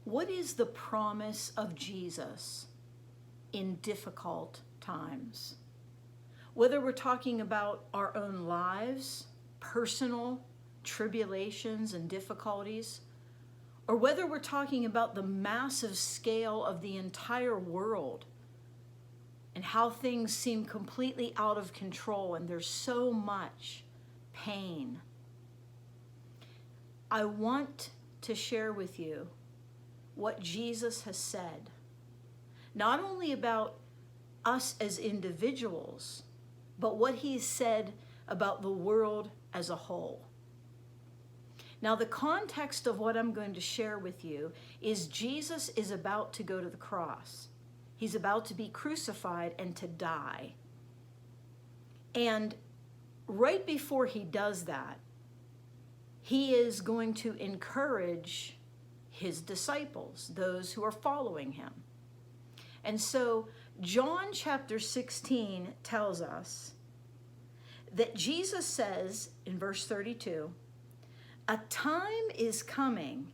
What is the promise of Jesus in difficult times? Whether we're talking about our own lives, personal tribulations and difficulties, or whether we're talking about the massive scale of the entire world and how things seem completely out of control and there's so much pain, I want to share with you what Jesus has said, not only about us as individuals, but what he's said about the world as a whole. Now, the context of what I'm going to share with you is Jesus is about to go to the cross. He's about to be crucified and to die. And right before he does that, he is going to encourage his disciples, those who are following him. And so John chapter 16 tells us that Jesus says in verse 32, "A time is coming,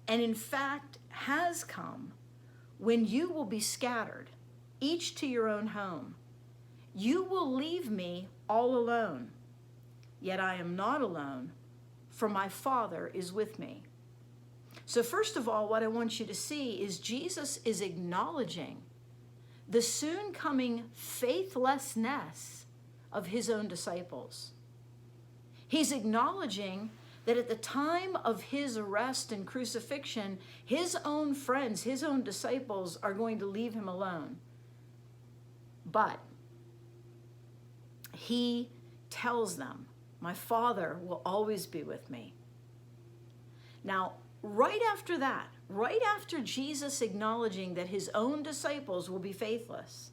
and in fact has come, when you will be scattered, each to your own home. You will leave me all alone. Yet I am not alone, for my Father is with me." So first of all, what I want you to see is Jesus is acknowledging the soon coming faithlessness of his own disciples. He's acknowledging that at the time of his arrest and crucifixion, his own friends, his own disciples are going to leave him alone. But he tells them, "My Father will always be with me." Now, right after that, right after Jesus acknowledging that his own disciples will be faithless,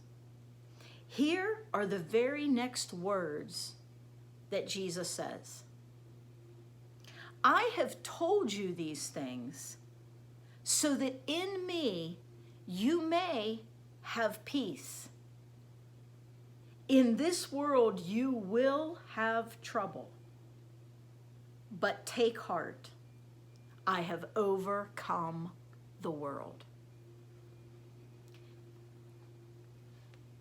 here are the very next words that Jesus says. "I have told you these things so that in me you may have peace. In this world you will have trouble, but take heart. I have overcome the world."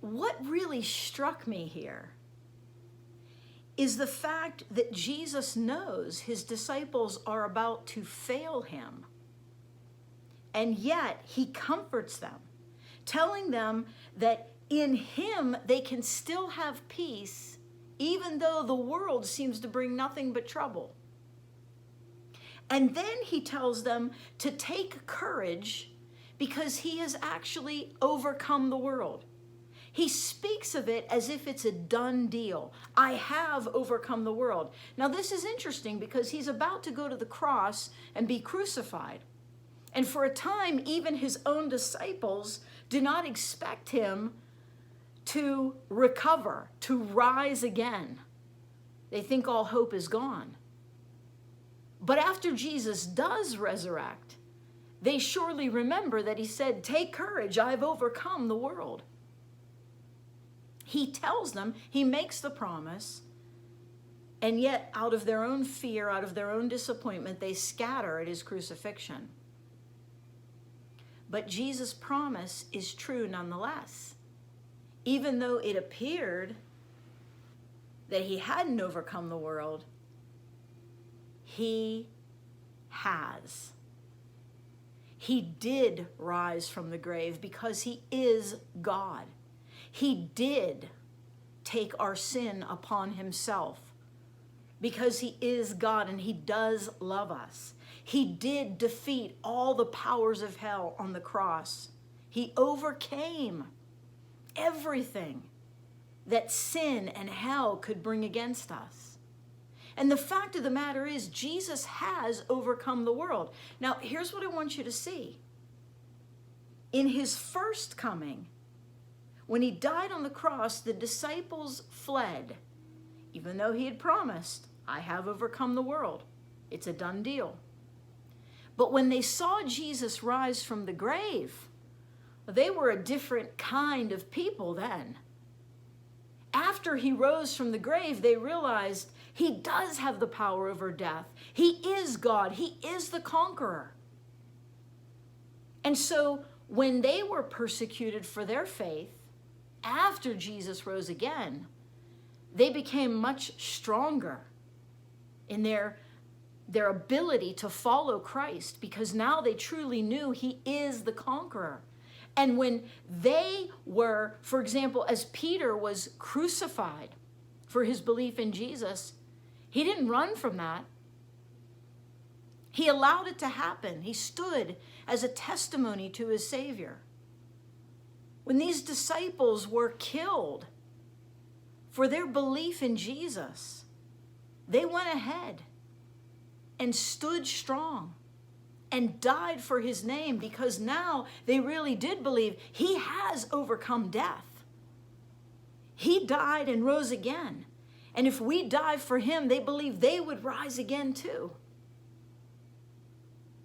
What really struck me here is the fact that Jesus knows his disciples are about to fail him. And yet he comforts them, telling them that in him they can still have peace, even though the world seems to bring nothing but trouble. And then he tells them to take courage because he has actually overcome the world. He speaks of it as if it's a done deal. I have overcome the world. Now, this is interesting because he's about to go to the cross and be crucified. And for a time, even his own disciples do not expect him to recover, to rise again. They think all hope is gone. But after Jesus does resurrect, they surely remember that he said, "Take courage, I've overcome the world." He tells them, he makes the promise, and yet out of their own fear, out of their own disappointment, they scatter at his crucifixion. But Jesus' promise is true nonetheless. Even though it appeared that he hadn't overcome the world, he has. He did rise from the grave because he is God. He did take our sin upon himself because he is God and he does love us. He did defeat all the powers of hell on the cross. He overcame everything that sin and hell could bring against us. And the fact of the matter is, Jesus has overcome the world. Now, here's what I want you to see. In his first coming, when he died on the cross, the disciples fled, even though he had promised, "I have overcome the world. It's a done deal." But when they saw Jesus rise from the grave, they were a different kind of people then. After he rose from the grave, they realized he does have the power over death. He is God. He is the conqueror. And so when they were persecuted for their faith, after Jesus rose again, they became much stronger in their ability to follow Christ, because now they truly knew he is the conqueror. And when they were, for example, as Peter was crucified for his belief in Jesus, he didn't run from that. He allowed it to happen. He stood as a testimony to his Savior. When these disciples were killed for their belief in Jesus, they went ahead and stood strong and died for his name, because now they really did believe he has overcome death. He died and rose again. And if we die for him, they believe they would rise again too.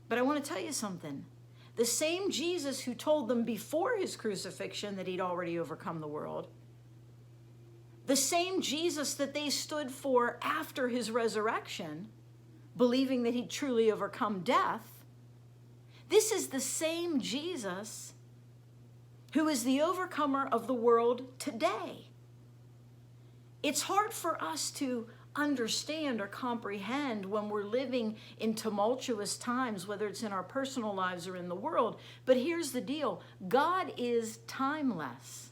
But I want to tell you something. The same Jesus who told them before his crucifixion that he'd already overcome the world, the same Jesus that they stood for after his resurrection, believing that he'd truly overcome death, this is the same Jesus who is the overcomer of the world today. It's hard for us to understand or comprehend when we're living in tumultuous times, whether it's in our personal lives or in the world. But here's the deal. God is timeless.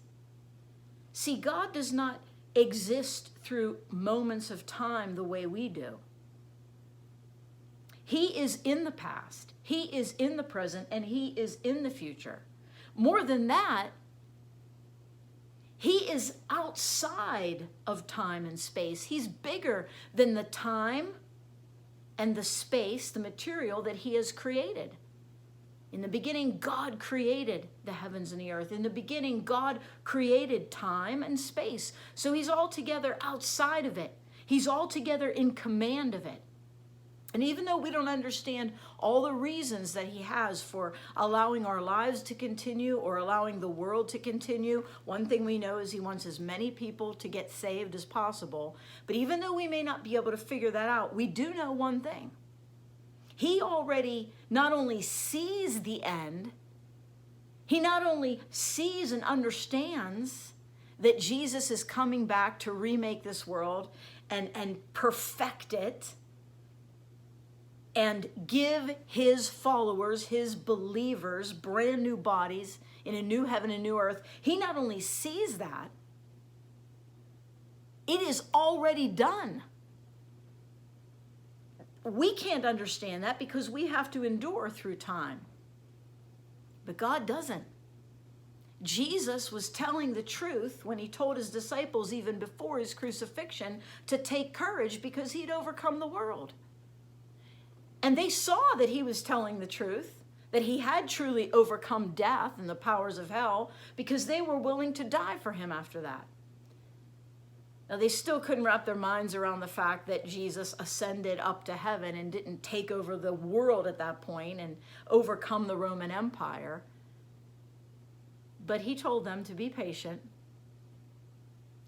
See, God does not exist through moments of time the way we do. He is in the past, he is in the present, and he is in the future. More than that, he is outside of time and space. He's bigger than the time and the space, the material that he has created. In the beginning, God created the heavens and the earth. In the beginning, God created time and space. So he's altogether outside of it. He's altogether in command of it. And even though we don't understand all the reasons that he has for allowing our lives to continue or allowing the world to continue, one thing we know is he wants as many people to get saved as possible. But even though we may not be able to figure that out, we do know one thing. He already not only sees the end, he not only sees and understands that Jesus is coming back to remake this world and perfect it, and give his followers, his believers, brand new bodies in a new heaven and new earth. He not only sees that, it is already done. We can't understand that because we have to endure through time. But God doesn't. Jesus was telling the truth when he told his disciples, even before his crucifixion, to take courage because he'd overcome the world. And they saw that he was telling the truth, that he had truly overcome death and the powers of hell, because they were willing to die for him after that. Now, they still couldn't wrap their minds around the fact that Jesus ascended up to heaven and didn't take over the world at that point and overcome the Roman Empire. But he told them to be patient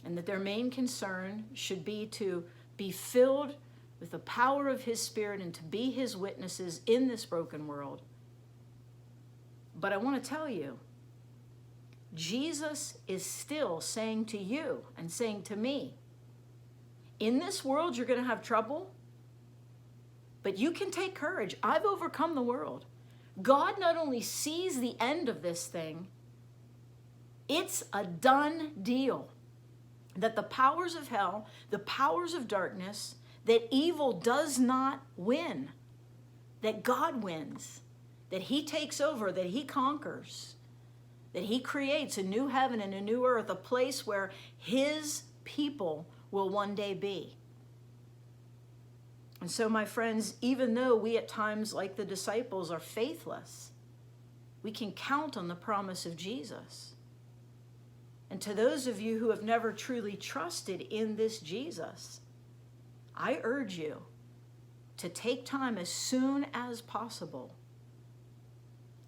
and that their main concern should be to be filled with the power of his Spirit and to be his witnesses in this broken world. But I want to tell you, Jesus is still saying to you and saying to me, in this world you're going to have trouble, but you can take courage. I've overcome the world. God not only sees the end of this thing, it's a done deal that the powers of hell, the powers of darkness, that evil does not win, that God wins, that he takes over, that he conquers, that he creates a new heaven and a new earth, a place where his people will one day be. And so, my friends, even though we at times, like the disciples, are faithless, we can count on the promise of Jesus. And to those of you who have never truly trusted in this Jesus, I urge you to take time as soon as possible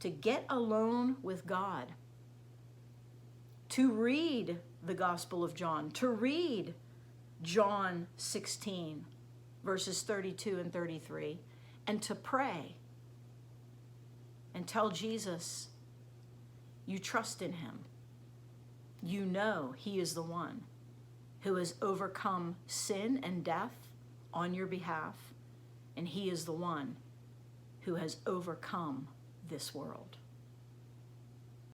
to get alone with God, to read the Gospel of John, to read John 16, verses 32 and 33, and to pray tell Jesus you trust in him. You know he is the one who has overcome sin and death on your behalf, and he is the one who has overcome this world.